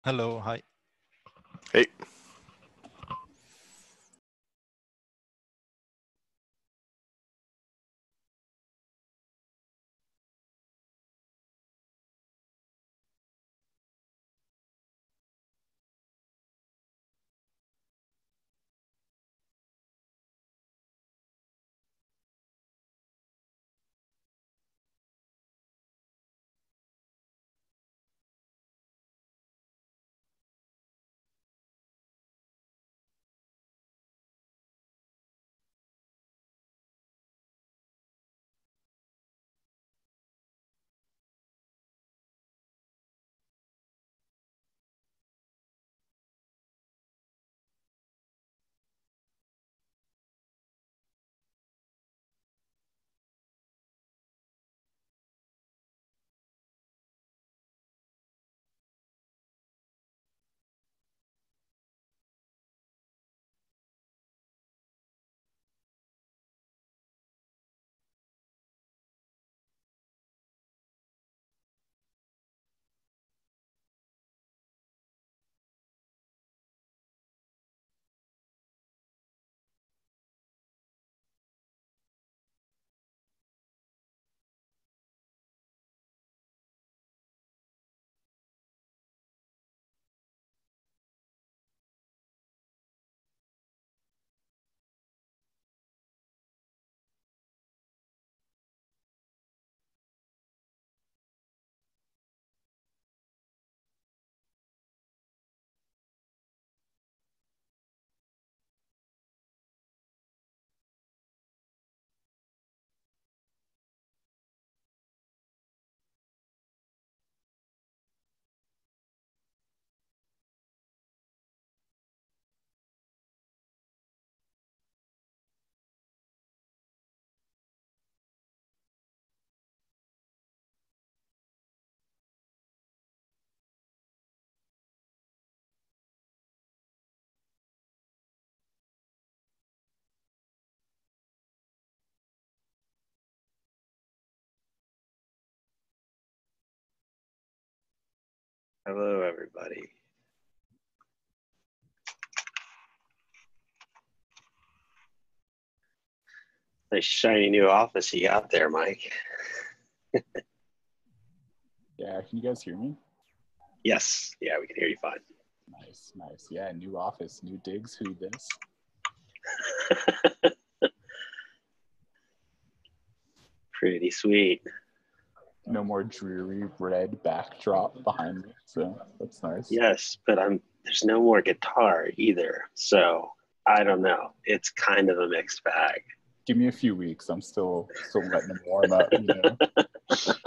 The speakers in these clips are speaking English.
Hello, hi. Hey. Hello, everybody. Nice shiny new office you got there, Mike. Yeah, can you guys hear me? Yes, yeah, we can hear you fine. Nice, nice. Yeah, new office, new digs, who this? Pretty sweet. No more dreary red backdrop behind me, so that's nice. Yes, but there's no more guitar either, so I don't know. It's kind of a mixed bag. Give me a few weeks. I'm still letting them warm up, you know. Okay.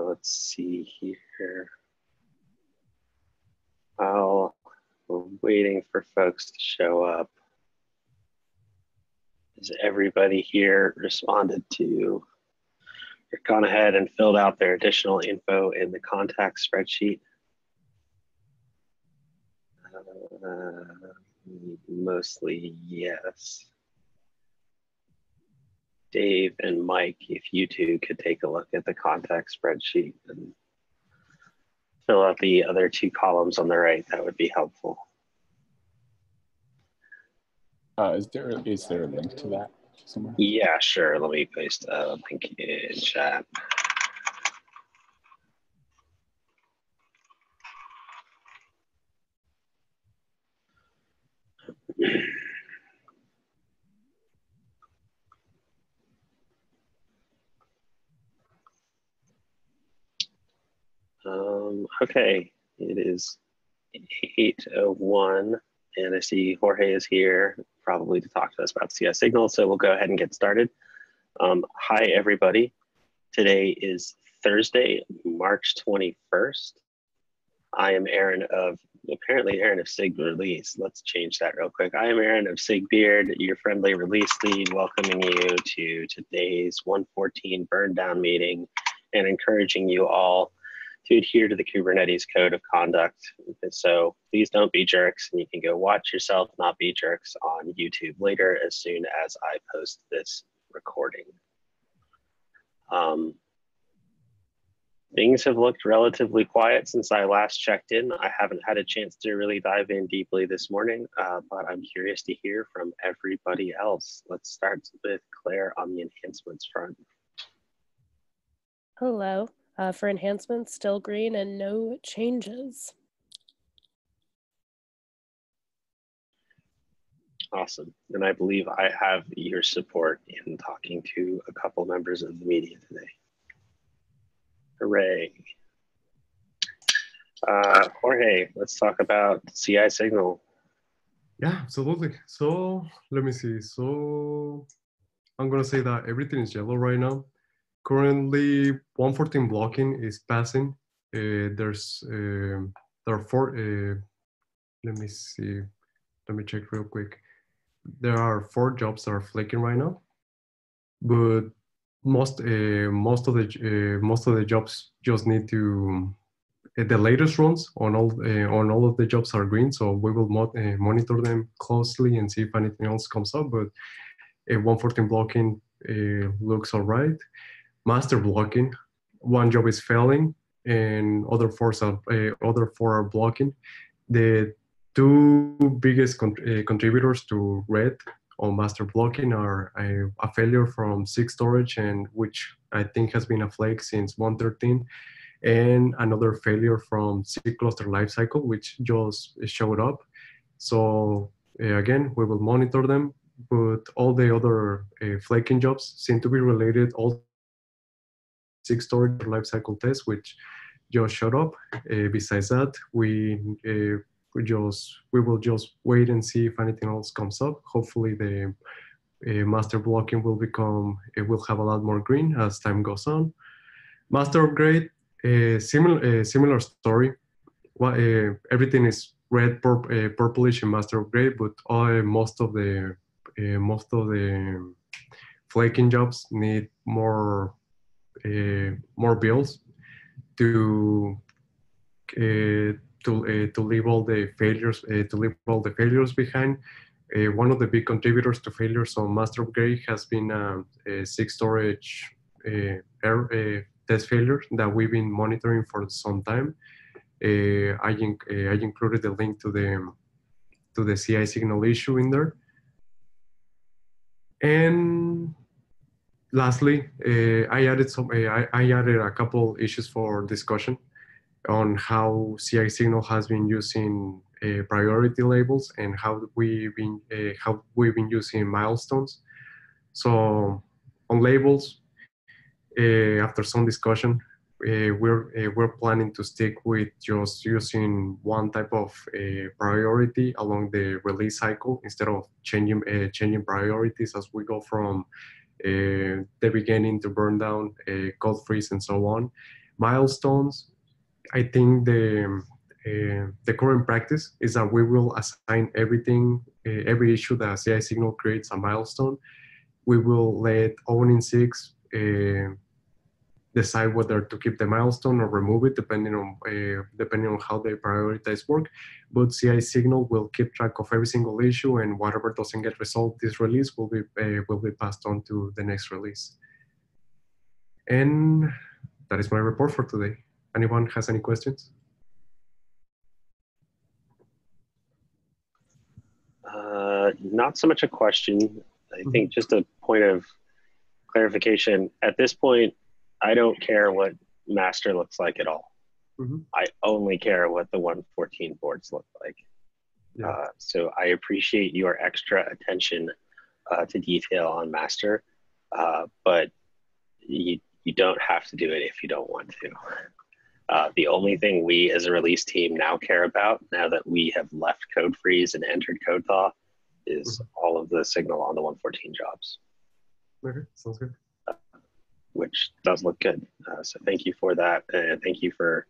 Let's see here. We're waiting for folks to show up. Has everybody here responded to or gone ahead and filled out their additional info in the contact spreadsheet? Mostly yes. Dave and Mike, if you two could take a look at the contact spreadsheet and fill out the other two columns on the right, that would be helpful. Is there a link to that somewhere? Yeah, sure. Let me paste a link in chat. Okay, it is 8:01, and I see Jorge is here, probably to talk to us about CS Signal, so we'll go ahead and get started. Hi, everybody. Today is Thursday, March 21st. I am apparently Aaron of sig-release. Let's change that real quick. I am Aaron of sig-beard, your friendly release lead, welcoming you to today's 114 Burndown meeting and encouraging you all to adhere to the Kubernetes code of conduct. So please don't be jerks, and you can go watch yourself not be jerks on YouTube later as soon as I post this recording. Things have looked relatively quiet since I last checked in. I haven't had a chance to really dive in deeply this morning, but I'm curious to hear from everybody else. Let's start with Claire on the enhancements front. Hello. For enhancements, still green and no changes. Awesome. And I believe I have your support in talking to a couple members of the media today. Hooray. Jorge, let's talk about CI signal. Yeah, absolutely. So let me see. So I'm going to say that everything is yellow right now. Currently, 114 blocking is passing. There are four, let me see. Let me check real quick. There are 4 jobs that are flaking right now, but most of the jobs just need to the latest runs on all of the jobs are green, so we will monitor them closely and see if anything else comes up. But 114 blocking looks all right. Master blocking, 1 job is failing, and other 4 are blocking. The 2 biggest contributors to red on master blocking are a failure from sig storage, and which I think has been a flag since 113, and another failure from sig cluster lifecycle, which just showed up. So again, we will monitor them, but all the other flaking jobs seem to be related also sig storage lifecycle test, which just showed up. Besides that, we will just wait and see if anything else comes up. Hopefully the master blocking will have a lot more green as time goes on. Master upgrade, similar story. Everything is red, purplish in master upgrade, but most of the flaking jobs need more builds to leave all the failures behind. One of the big contributors to failures on master upgrade has been a sig storage test failure that we've been monitoring for some time. I included the link to the CI signal issue in there. And lastly, I added a couple issues for discussion on how CI signal has been using priority labels and how we've been using milestones. So on labels, after some discussion, we're planning to stick with just using one type of priority along the release cycle instead of changing priorities as we go from the beginning to Burndown, code freeze, and so on. Milestones, I think the current practice is that we will assign everything, every issue that CI signal creates a milestone. We will let owning SIGs decide whether to keep the milestone or remove it, depending on how they prioritize work. But CI signal will keep track of every single issue, and whatever doesn't get resolved this release will be passed on to the next release. And that is my report for today. Anyone has any questions? Not so much a question. I think just a point of clarification. At this point, I don't care what master looks like at all. I only care what the 114 boards look like. Yeah. So I appreciate your extra attention to detail on master, but you don't have to do it if you don't want to. The only thing we as a release team now care about, now that we have left code freeze and entered code thaw, is all of the signal on the 114 jobs. Okay, sounds good. Which does look good. So thank you for that. And thank you for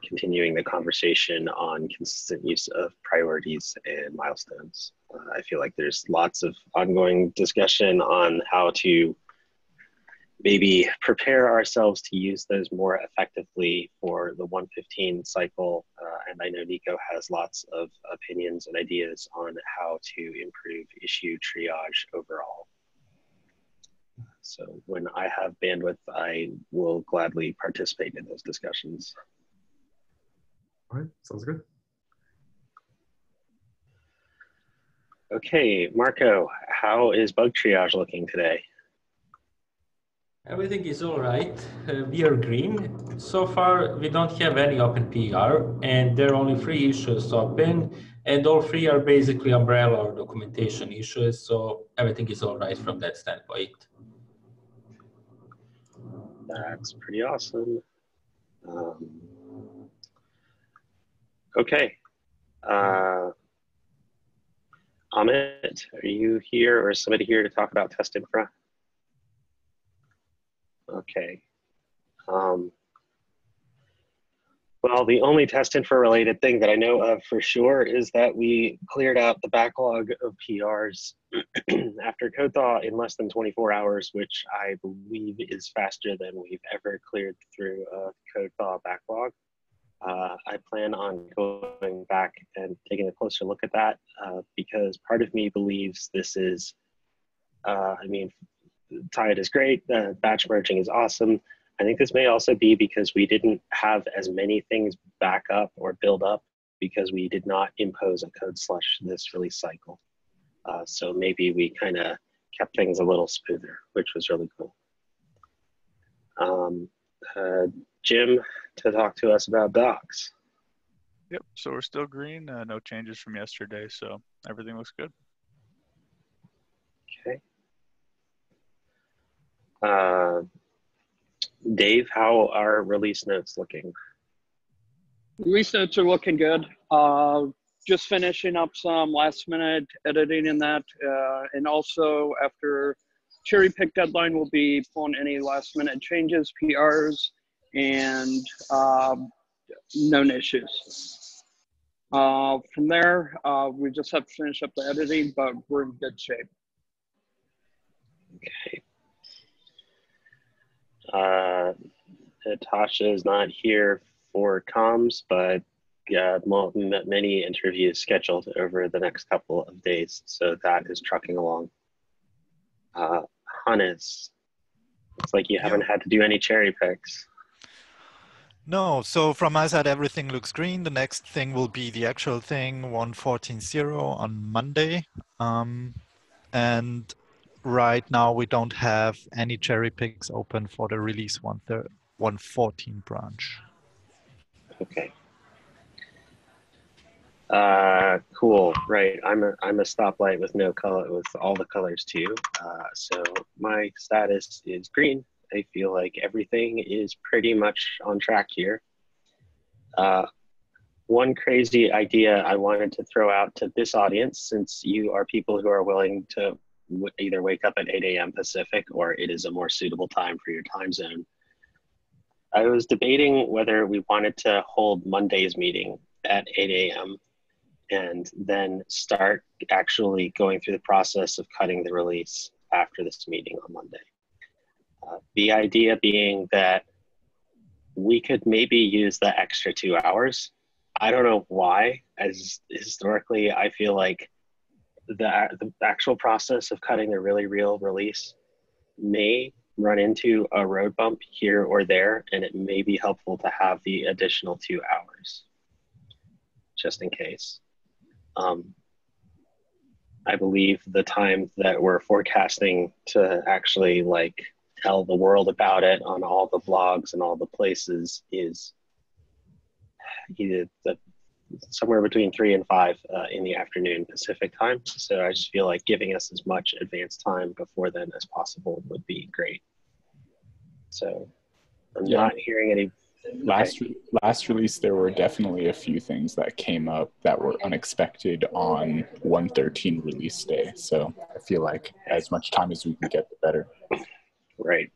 continuing the conversation on consistent use of priorities and milestones. I feel like there's lots of ongoing discussion on how to maybe prepare ourselves to use those more effectively for the 115 cycle. And I know Nico has lots of opinions and ideas on how to improve issue triage overall. So when I have bandwidth, I will gladly participate in those discussions. All right, sounds good. Okay, Marco, how is bug triage looking today? Everything is all right. We are green. So far, we don't have any open PR, and there are only 3 issues open, and all 3 are basically umbrella or documentation issues, so everything is all right from that standpoint. That's pretty awesome. Okay. Amit, are you here or is somebody here to talk about test infra? Okay. Well, the only test infra related thing that I know of for sure is that we cleared out the backlog of PRs after code thaw in less than 24 hours, which I believe is faster than we've ever cleared through a code thaw backlog. I plan on going back and taking a closer look at that because part of me believes this is, I mean, Tired is great, batch merging is awesome. I think this may also be because we didn't have as many things back up or build up because we did not impose a code slush this release cycle. So maybe we kind of kept things a little smoother, which was really cool. Jim, to talk to us about docs. Yep, so we're still green, no changes from yesterday, so everything looks good. Okay. Dave, how are release notes looking? Release notes are looking good. Just finishing up some last minute editing in that. And also after cherry pick deadline, we'll be pulling any last minute changes, PRs, and known issues. From there, we just have to finish up the editing, but we're in good shape. Okay. Natasha is not here for comms, but yeah, many interviews scheduled over the next couple of days, so that is trucking along. Hannes, it's like you haven't had to do any cherry picks. No, so from my side, everything looks green. The next thing will be the actual thing, 1.14.0 on Monday. And right now, we don't have any cherry picks open for the release 1.14 branch. Okay. Cool. Right. I'm a stoplight with no color, with all the colors too. So my status is green. I feel like everything is pretty much on track here. One crazy idea I wanted to throw out to this audience, since you are people who are willing to either wake up at 8 a.m. Pacific or it is a more suitable time for your time zone. I was debating whether we wanted to hold Monday's meeting at 8 a.m. and then start actually going through the process of cutting the release after this meeting on Monday. The idea being that we could maybe use the extra 2 hours. I don't know why, as historically, I feel like the actual process of cutting a really real release may run into a road bump here or there, and it may be helpful to have the additional 2 hours, just in case. I believe the time that we're forecasting to actually like tell the world about it on all the blogs and all the places is either somewhere between 3 and 5 in the afternoon Pacific time. So I just feel like giving us as much advance time before then as possible would be great. So I'm not hearing any. Last release, there were definitely a few things that came up that were unexpected on 1.13 release day. So I feel like as much time as we can get, the better. Right.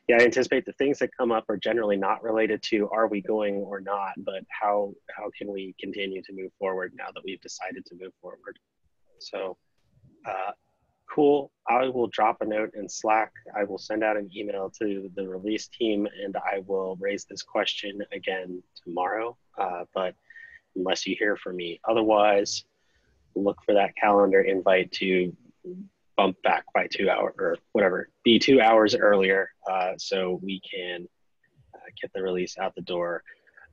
Yeah, I anticipate the things that come up are generally not related to are we going or not, but how can we continue to move forward now that we've decided to move forward. So Cool. I will drop a note in Slack. I will send out an email to the release team, and I will raise this question again tomorrow. But unless you hear from me otherwise, look for that calendar invite to bump back by 2 hours or whatever, be 2 hours earlier, so we can get the release out the door,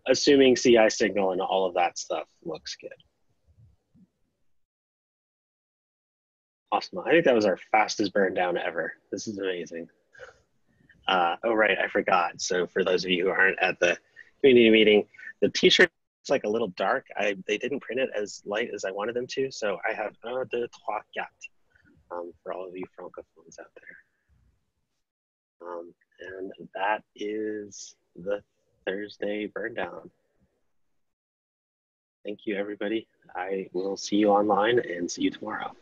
assuming CI signal and all of that stuff looks good. Awesome. I think that was our fastest burn down ever. This is amazing. Oh, right, I forgot. So for those of you who aren't at the community meeting, the t-shirt is like a little dark. They didn't print it as light as I wanted them to, so I have un, deux, trois, quatre for all of you francophones out there. And that is the Thursday burn down. Thank you, everybody. I will see you online and see you tomorrow.